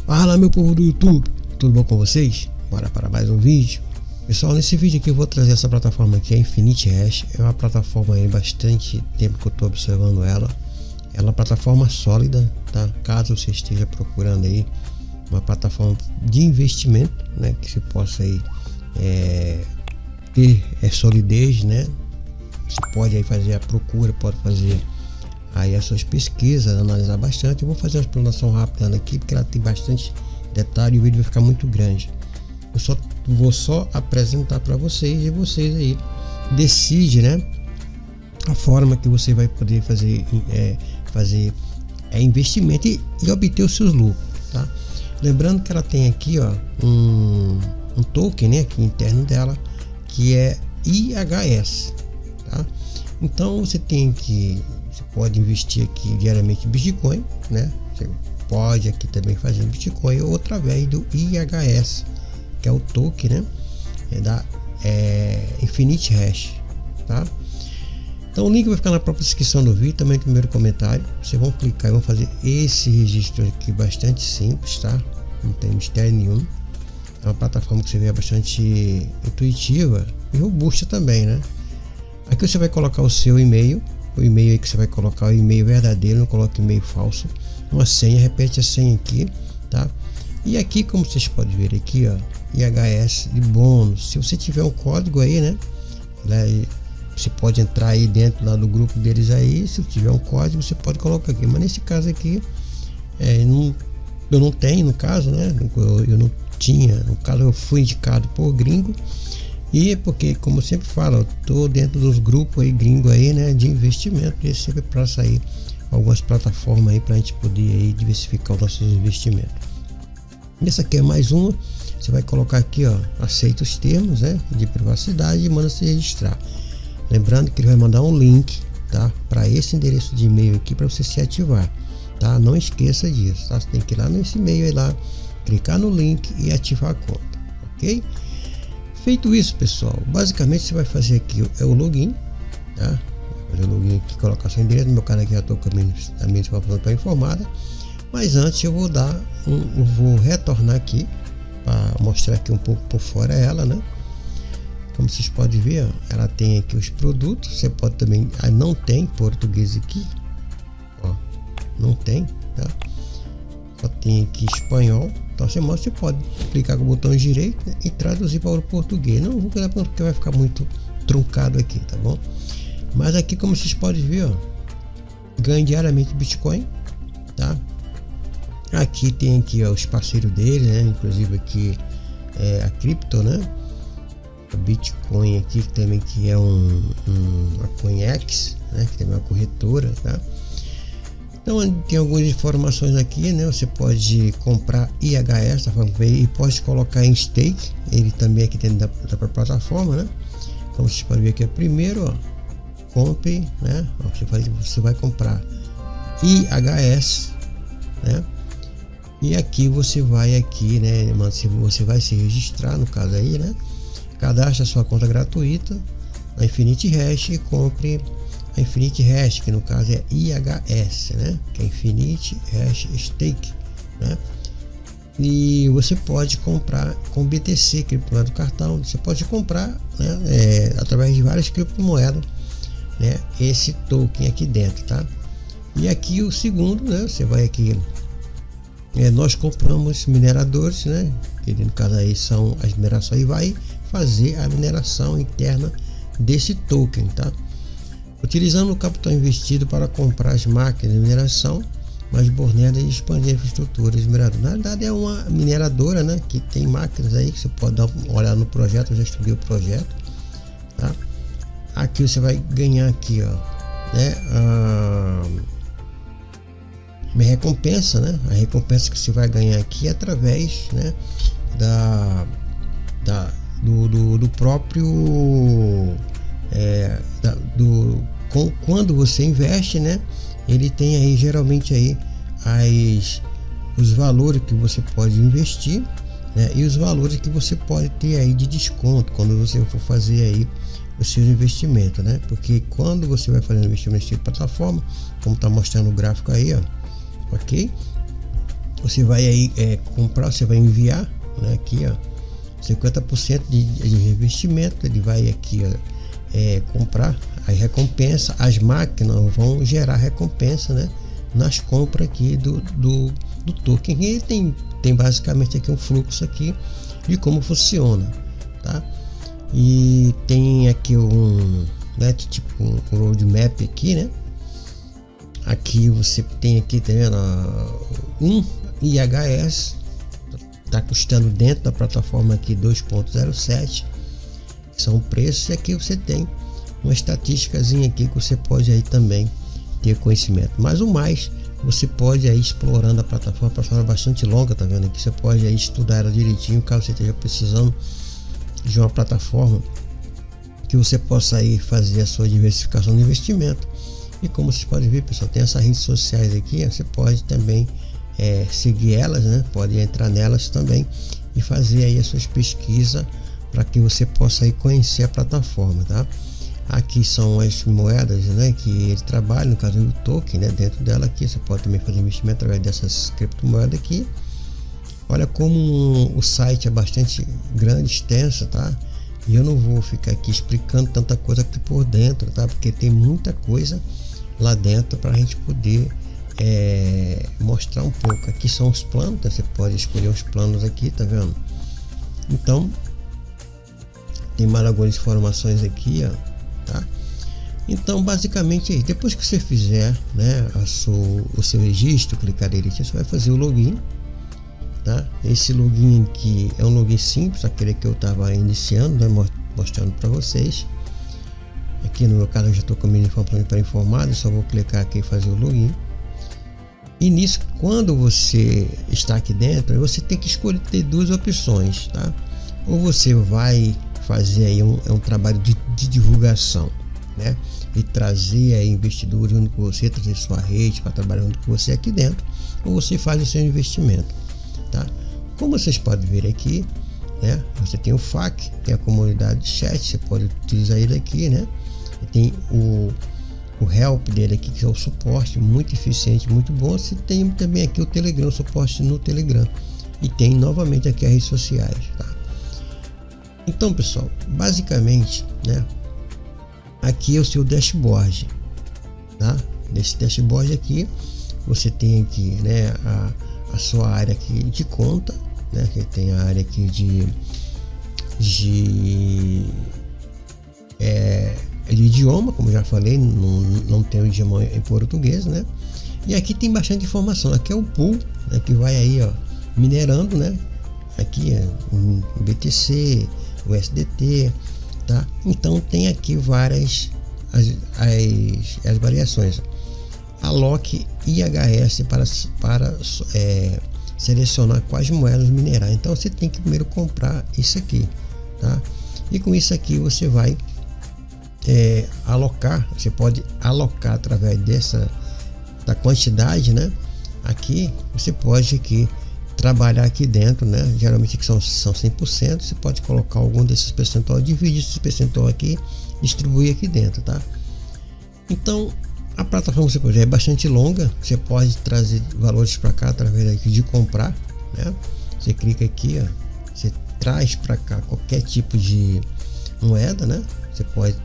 Fala, meu povo do YouTube, tudo bom com vocês? Bora para mais um vídeo. Pessoal, nesse vídeo aqui eu vou trazer essa plataforma aqui, a Infinity Hash. É uma plataforma aí bastante tempo que eu estou observando ela. Ela é uma plataforma sólida, tá? Caso você esteja procurando aí uma plataforma de investimento, né? Que você possa aí ter solidez, né? Você pode aí fazer a procura, pode fazer aí as suas pesquisas, analisar bastante. Eu vou fazer uma explanação rápida aqui porque ela tem bastante detalhe e o vídeo vai ficar muito grande. Eu vou só apresentar para vocês e vocês aí decidem, né, a forma que você vai poder fazer investimento e obter os seus lucros, tá? Lembrando que ela tem aqui, ó, um token, né, aqui interno dela, que é IHS, tá? Então você pode investir aqui diariamente em Bitcoin, né? Você pode aqui também fazer Bitcoin ou através do IHS, que é o token, né? Da Infinity Hash, tá? Então o link vai ficar na própria descrição do vídeo, também no primeiro comentário. Vocês vão clicar e vão fazer esse registro aqui, bastante simples, tá? Não tem mistério nenhum. É uma plataforma que você vê bastante intuitiva e robusta também, né? Aqui você vai colocar o seu e-mail. O e-mail aí que você vai colocar o e-mail verdadeiro, não coloque e-mail falso. Uma senha, repete a senha aqui, tá? E aqui, como vocês podem ver aqui, ó, IHS de bônus. Se você tiver um código aí, né, você pode entrar aí dentro lá do grupo deles aí. Se tiver um código, você pode colocar aqui. Mas nesse caso aqui, eu não tenho, no caso, né? Eu não tinha, no caso eu fui indicado por gringo. E é porque, como eu sempre falo, eu tô dentro dos grupos aí gringo aí, né, de investimento, e sempre para sair algumas plataformas aí para a gente poder aí diversificar os nossos investimentos. Essa aqui é mais uma. Você vai colocar aqui, ó, aceita os termos, né, de privacidade e manda se registrar. Lembrando que ele vai mandar um link, tá, para esse endereço de e-mail aqui para você se ativar, tá? Não esqueça disso, tá? Você tem que ir lá nesse e-mail aí lá, clicar no link e ativar a conta, ok? Feito isso, pessoal, basicamente você vai fazer aqui o login, tá? Fazer o login aqui, colocar seu endereço. No meu canal aqui já estou com a minha informada informada, mas antes eu vou retornar aqui para mostrar aqui um pouco por fora ela, né? Como vocês podem ver, ó, ela tem aqui os produtos. Você pode também, não tem português aqui, ó, não tem, tá? Só tem aqui espanhol. Então você pode clicar com o botão direito, né, e traduzir para o português. Não vou clicar porque vai ficar muito truncado aqui, tá bom? Mas aqui, como vocês podem ver, ó, ganha diariamente Bitcoin, tá? Aqui tem aqui, ó, os parceiros dele, né? Inclusive aqui a Crypto, né? A Bitcoin aqui também, que é a CoinEx, né? Que também é uma corretora, tá? Então tem algumas informações aqui, né? Você pode comprar IHS, tá falando, e pode colocar em stake, ele também aqui dentro da plataforma, né? Como vocês podem ver aqui, primeiro, ó, compre, né? Ó, você vai comprar IHS, né? E aqui você vai aqui, né? Você vai se registrar, no caso aí, né? Cadastre a sua conta gratuita, a Infinity Hash, e compre a Infinity Hash, que no caso é IHS, né? Que é Infinity Hash Stake, né? E você pode comprar com BTC, criptomoeda do cartão. Você pode comprar, né, através de várias criptomoedas, né, esse token aqui dentro, tá? E aqui o segundo, né? Você vai aqui, nós compramos mineradores, né? Que no caso aí são as minerações, e vai fazer a mineração interna desse token, tá? Utilizando o capital investido para comprar as máquinas de mineração mais borneadas e expandir a infraestrutura de minerador. Na verdade é uma mineradora, né, que tem máquinas aí que você pode dar uma olhada no projeto. Eu já estudei o projeto, tá? Aqui você vai ganhar aqui, ó, né, uma recompensa, né? A recompensa que você vai ganhar aqui é através, né, do próprio quando você investe, né? Ele tem aí geralmente aí os valores que você pode investir, né? E os valores que você pode ter aí de desconto quando você for fazer aí o seu investimento, né? Porque quando você vai fazer um investimento em plataforma, como está mostrando o gráfico aí, ó, ok? você vai aí comprar, você vai enviar, né, aqui ó, 50% de revestimento. Ele vai aqui ó, comprar a recompensa. As máquinas vão gerar recompensa, né, nas compras aqui do token. E tem basicamente aqui um fluxo aqui de como funciona, tá? E tem aqui né, tipo um roadmap aqui, né? Aqui você tem aqui, tá vendo, um IHS tá custando dentro da plataforma aqui 2.07, que são preços. E aqui você tem uma estatísticazinha aqui que você pode aí também ter conhecimento. Mas o mais, você pode aí explorando a plataforma bastante longa, tá vendo aqui? Você pode aí estudar ela direitinho, caso você esteja precisando de uma plataforma que você possa aí fazer a sua diversificação de investimento. E como vocês podem ver, pessoal, tem essas redes sociais aqui, você pode também seguir elas, né? Pode entrar nelas também e fazer aí as suas pesquisas para que você possa aí conhecer a plataforma, tá? Aqui são as moedas, né, que ele trabalha, no caso do token, né, dentro dela aqui você pode também fazer investimento através dessas criptomoedas aqui. Olha como o site é bastante grande, extenso, tá? E eu não vou ficar aqui explicando tanta coisa aqui por dentro, tá? Porque tem muita coisa lá dentro para a gente poder mostrar um pouco. Aqui são os planos, tá? Você pode escolher os planos aqui, tá vendo? Então tem mais algumas informações aqui, ó. Tá? Então basicamente aí, depois que você fizer, né, o seu registro, clicar direitinho, você vai fazer o login, tá? Esse login aqui é um login simples, aquele que eu estava iniciando, né, mostrando para vocês. Aqui no meu caso eu já estou com a minha informação para informado, só vou clicar aqui e fazer o login. E nisso, quando você está aqui dentro, você tem que escolher, ter duas opções, tá? Ou você vai fazer aí um trabalho de divulgação, né, e trazer aí investidores junto com você, trazer sua rede para trabalhar junto com você aqui dentro, ou você faz o seu investimento, tá? Como vocês podem ver aqui, né, você tem o FAQ, tem a comunidade de chat, você pode utilizar ele aqui, né, e tem o help dele aqui, que é o suporte muito eficiente, muito bom. Você tem também aqui o Telegram, o suporte no Telegram, e tem novamente aqui as redes sociais, tá? Então, pessoal, basicamente, né, aqui é o seu dashboard, tá? Nesse dashboard aqui você tem aqui, né, a sua área aqui de conta, né, que tem a área aqui de idioma, como já falei, não tem o idioma em português, né? E aqui tem bastante informação. Aqui é o pool, né, que vai aí, ó, minerando, né? Aqui é o BTC, o USDT, tá? Então tem aqui várias as variações. Aloque IHS para selecionar quais moedas minerar. Então você tem que primeiro comprar isso aqui, tá? E com isso aqui você vai alocar. Você pode alocar através da quantidade, né? Aqui você pode aqui trabalhar aqui dentro, né? Geralmente que são 100%. Você pode colocar algum desses percentual, dividir esse percentual aqui, distribuir aqui dentro, tá? Então a plataforma, você pode, é bastante longa. Você pode trazer valores para cá através aqui de comprar, né? Você clica aqui, ó, você traz para cá qualquer tipo de moeda, né? Você pode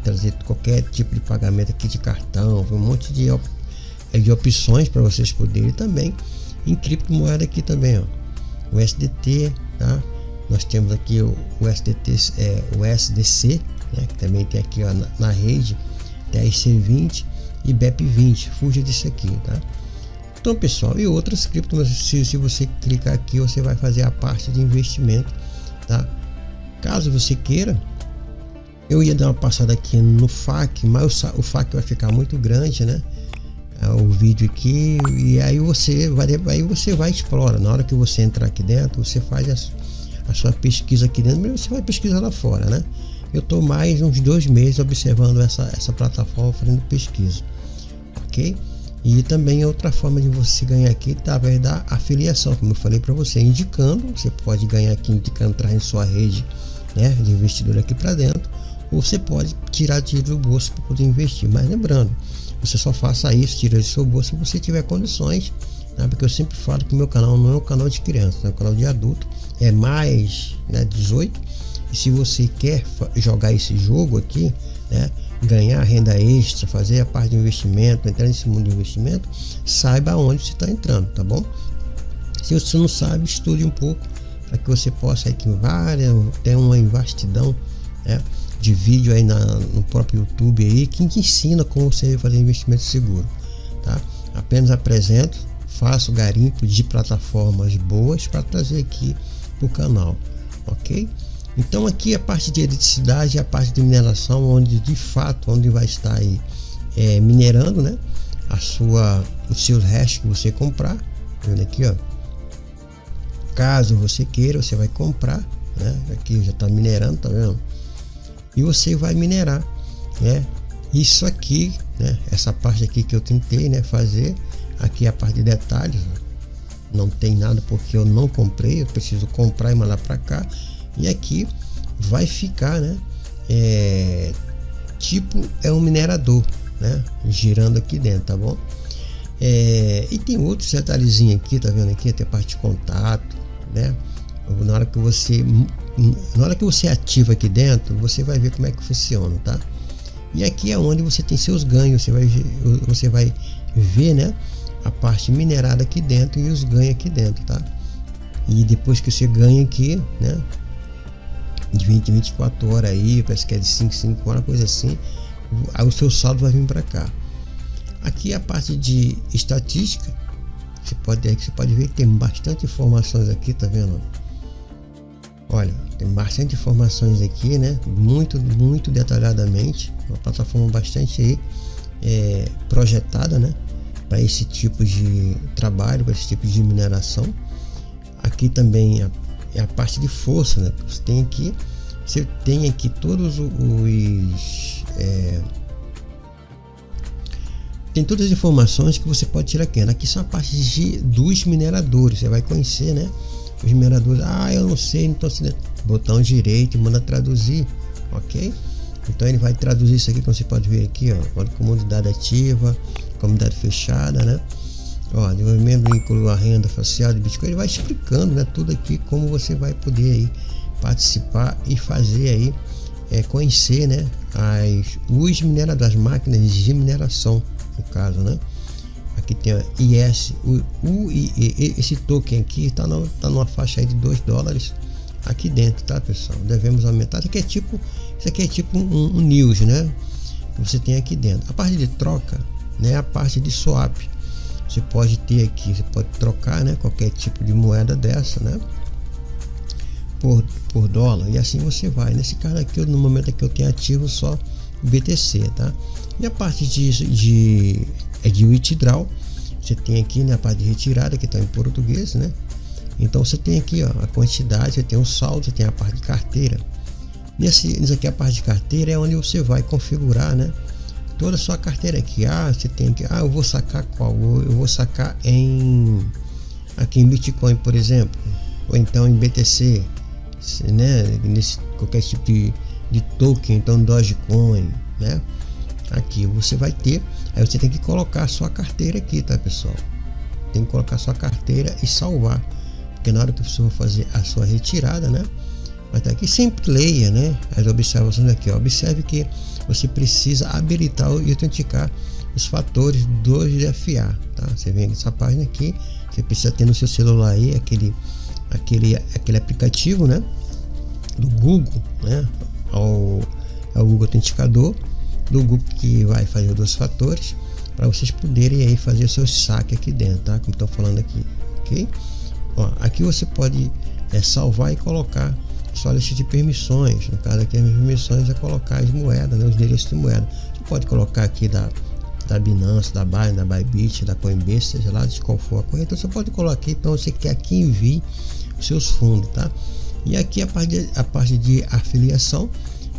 trazer qualquer tipo de pagamento aqui de cartão, um monte de opções para vocês poderem também. Em criptomoeda aqui também, ó, o USDT, tá? Nós temos aqui o USDC, né? Que também tem aqui, ó, na rede, TRC20 e BEP20. Fuja disso aqui, tá? Então, pessoal, e outras criptomoedas, se você clicar aqui, você vai fazer a parte de investimento, tá? Caso você queira, eu ia dar uma passada aqui no FAQ, mas o FAQ vai ficar muito grande, né? O vídeo aqui, e aí você vai explorar. Na hora que você entrar aqui dentro, você faz a sua pesquisa aqui dentro, mas você vai pesquisar lá fora, né? Eu estou mais uns 2 meses observando essa plataforma, fazendo pesquisa, ok? E também outra forma de você ganhar aqui através da afiliação, como eu falei para você, indicando. Você pode ganhar aqui indicando, trazendo sua rede, né, de investidor aqui para dentro, ou você pode tirar dinheiro do bolso para poder investir. Mas lembrando, você só faça isso, tira do seu bolso, se você tiver condições tá? Porque eu sempre falo que meu canal não é um canal de criança, é um canal de adulto, é mais, né, 18. E se você quer jogar esse jogo aqui, né, ganhar renda extra, fazer a parte de investimento, entrar nesse mundo de investimento, saiba onde você está entrando, tá bom? Se você não sabe, estude um pouco para que você possa aí, ter uma vastidão, né, de vídeo aí no próprio YouTube aí que te ensina como você fazer investimento seguro, tá? Apenas apresento, faço garimpo de plataformas boas para trazer aqui pro canal, ok? Então aqui a parte de eletricidade e a parte de mineração, onde de fato onde vai estar aí minerando, né, os seus hashes que você comprar, tá vendo aqui, ó? Caso você queira, você vai comprar, né? Aqui já está minerando, tá vendo? E você vai minerar, né? Isso aqui, né? Essa parte aqui que eu tentei, né, fazer aqui a parte de detalhes, não tem nada porque eu não comprei, eu preciso comprar e mandar para cá. E aqui vai ficar, né, tipo um minerador, né, girando aqui dentro, tá bom? E tem outros detalhezinhos aqui, tá vendo aqui? Tem a parte de contato, né? Na hora que você ativa aqui dentro, você vai ver como é que funciona, tá? E aqui é onde você tem seus ganhos, você vai ver, né, a parte minerada aqui dentro e os ganhos aqui dentro, tá? E depois que você ganha aqui, né, de 20 em 24 horas aí, parece que é de 5 horas, coisa assim, aí o seu saldo vai vir para cá. Aqui a parte de estatística, você pode ver que tem bastante informações aqui, tá vendo? Olha, tem bastante informações aqui, né? Muito detalhadamente, uma plataforma bastante aí projetada, né, para esse tipo de trabalho, para esse tipo de mineração. Aqui também é a parte de força, né? Você tem aqui todos tem todas as informações que você pode tirar aqui. Aqui são a parte dos mineradores. Você vai conhecer, né, os mineradores. Eu não sei, então você botão direito e manda traduzir, ok? Então ele vai traduzir isso aqui, como você pode ver aqui, ó, comunidade ativa, comunidade fechada, né? Ó, desenvolvimento inclui a renda facial de Bitcoin. Ele vai explicando, né, tudo aqui, como você vai poder aí participar e fazer aí, conhecer, né, os mineradores, as máquinas de mineração, no caso, né? Aqui tem a esse token aqui tá numa faixa aí de $2 aqui dentro, tá, pessoal? Devemos aumentar. Isso aqui é tipo um news, né, que você tem aqui dentro. A parte de troca, né, a parte de swap, você pode ter aqui, você pode trocar, né, qualquer tipo de moeda dessa, né, por dólar, e assim você vai. Nesse caso aqui, no momento que eu tenho ativo só BTC, tá? E a parte de withdraw, você tem aqui, né, a parte de retirada, que está em português, né? Então você tem aqui, ó, a quantidade, você tem o saldo, você tem a parte de carteira. Nisso aqui, a parte de carteira é onde você vai configurar, né, toda a sua carteira aqui. Você tem aqui, eu vou sacar qual? Eu vou sacar aqui em Bitcoin, por exemplo, ou então em BTC, né, nesse qualquer tipo de token, então Dogecoin, né? Aqui você vai ter, aí você tem que colocar a sua carteira aqui, tá, pessoal? Tem que colocar a sua carteira e salvar, porque na hora que você for fazer a sua retirada, né, vai estar aqui. Sempre leia, né, as observações aqui, ó. Observe que você precisa habilitar e autenticar os fatores do GFA, tá? Você vem nessa página aqui, você precisa ter no seu celular aí aquele aplicativo, né, do Google, né, ao Google Autenticador do Google, que vai fazer os 2 fatores para vocês poderem aí fazer o seu saque aqui dentro, tá? Como estou falando aqui, ok? Ó, aqui você pode salvar e colocar sua lista de permissões. No caso aqui, as permissões é colocar as moedas, né, os endereços de moeda. Você pode colocar aqui da Binance, da Binance, da Bybit, da Coinbase, seja lá de qual for a corretora. Você pode colocar aqui para você quer que envie os seus fundos, tá? E aqui a parte de afiliação,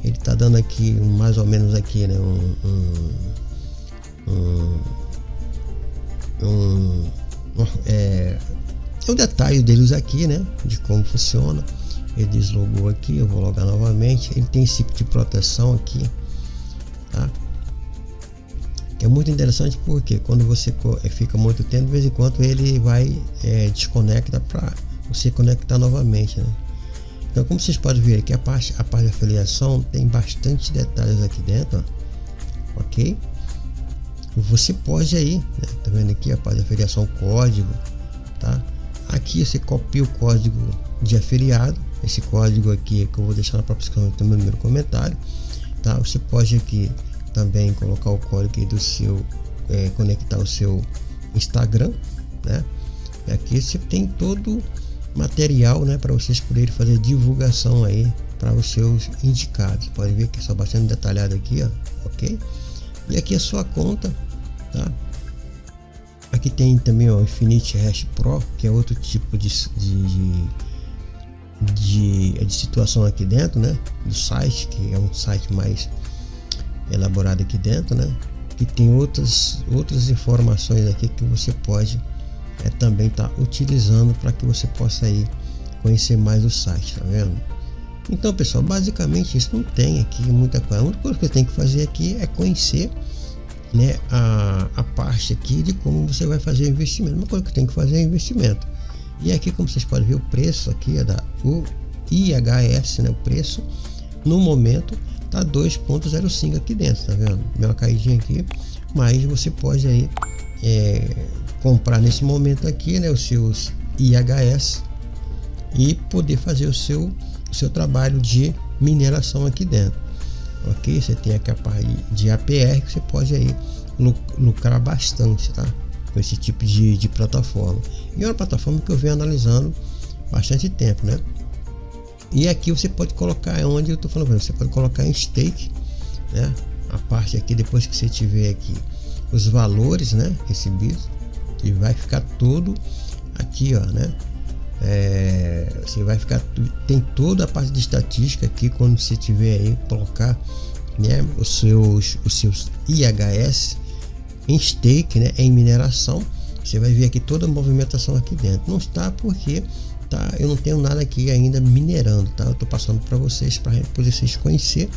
ele está dando aqui mais ou menos aqui, né, um detalhe deles aqui, né, de como funciona. Ele deslogou aqui, eu vou logar novamente. Ele tem esse tipo de proteção aqui, tá? É muito interessante porque quando você fica muito tempo, de vez em quando ele vai desconecta para você conectar novamente, né? Então, como vocês podem ver aqui, a parte de afiliação tem bastante detalhes aqui dentro, ó, ok? Você pode aí, né? Tá vendo aqui a parte de afiliação, código, tá? Aqui você copia o código de afiliado, esse código aqui que eu vou deixar na própria descrição também no meu comentário, tá? Você pode aqui também colocar o código aí do seu, conectar o seu Instagram, né? E aqui você tem todo material, né, para vocês poderem fazer divulgação aí para os seus indicados. Pode ver que é só bastante detalhado aqui, ó, ok? E aqui a sua conta, tá? Aqui tem também o Infinity Hash Pro, que é outro tipo de situação aqui dentro, né, do site, que é um site mais elaborado aqui dentro, né, que tem outras informações aqui que você pode também tá utilizando para que você possa aí conhecer mais o site, tá vendo? Então, pessoal, basicamente isso, não tem aqui muita coisa. A única coisa que eu tenho que fazer aqui é conhecer, né, a parte aqui de como você vai fazer o investimento. Uma coisa que eu tenho que fazer é investimento. E aqui, como vocês podem ver, o preço aqui é o IHS, né, o preço no momento tá 2.05 aqui dentro, tá vendo? Deu uma caidinha aqui, mas você pode aí comprar nesse momento aqui, né, os seus IHS e poder fazer o seu trabalho de mineração aqui dentro, ok? Você tem aqui a parte de APR que você pode aí lucrar bastante, tá? Com esse tipo de plataforma. E é uma plataforma que eu venho analisando bastante tempo, né? E aqui você pode colocar, onde eu tô falando, você pode colocar em stake, né? A parte aqui, depois que você tiver aqui os valores, né, recebidos, e vai ficar tudo aqui, ó, né? Você vai ficar, tem toda a parte de estatística aqui quando você tiver aí colocar, né, os seus IHS em stake, né, em mineração. Você vai ver aqui toda a movimentação aqui dentro. Não está porque eu não tenho nada aqui ainda minerando, tá? Eu tô passando para vocês para vocês conhecer,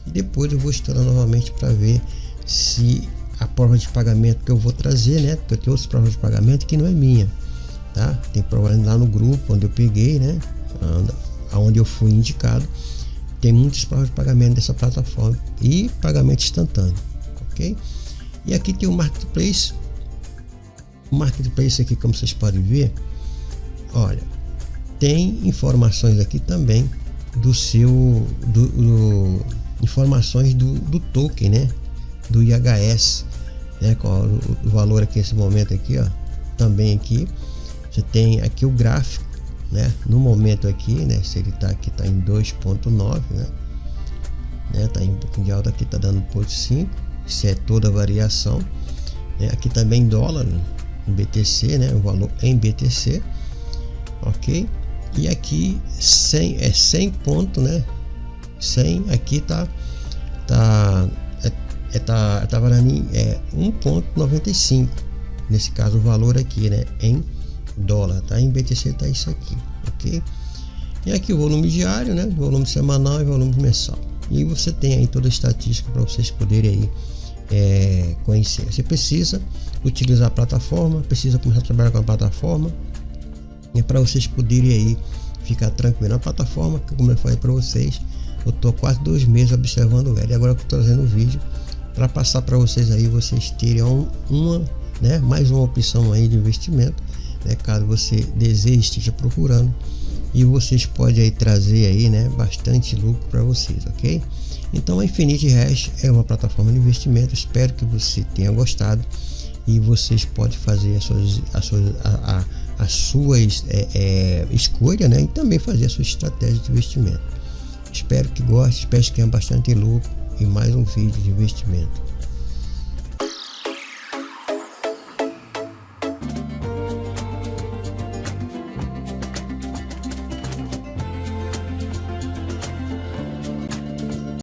e depois eu vou estudar novamente para ver se a prova de pagamento que eu vou trazer, né? Porque eu tenho outras provas de pagamento que não é minha, tá? Tem prova lá no grupo onde eu peguei, né? Aonde eu fui indicado, tem muitas provas de pagamento dessa plataforma e pagamento instantâneo, ok? E aqui tem o marketplace. O marketplace aqui, como vocês podem ver, olha, tem informações aqui também informações do token, né, do IHS, né, qual o valor aqui nesse momento aqui, ó. Também aqui você tem aqui o gráfico, né, no momento aqui, né, se ele tá aqui, tá em 2.9, né, tá em um pouquinho de alta aqui, tá dando 0.5, isso é toda a variação, né? Aqui também dólar, né, em BTC, né, o valor em BTC, ok? E aqui 100 ponto, né? 100 aqui tá valendo em 1.95, nesse caso o valor aqui, né, em dólar, tá? Em BTC tá isso aqui, ok? E aqui o volume diário, né, volume semanal e volume mensal. E você tem aí toda a estatística para vocês poderem aí conhecer. Você precisa utilizar a plataforma, precisa começar a trabalhar com a plataforma, para vocês poderem aí ficar tranquilo. A plataforma, como eu falei para vocês, eu tô quase 2 meses observando ela, e agora que eu tô trazendo o vídeo para passar para vocês aí, vocês terem mais uma opção aí de investimento, né, caso você deseje, esteja procurando, e vocês podem aí trazer aí, né, bastante lucro para vocês, ok? Então a Infinity Hash é uma plataforma de investimento. Espero que você tenha gostado, e vocês podem fazer as suas escolhas, né, e também fazer a sua estratégia de investimento. Espero que goste, espero que tenha bastante lucro e mais um vídeo de investimento.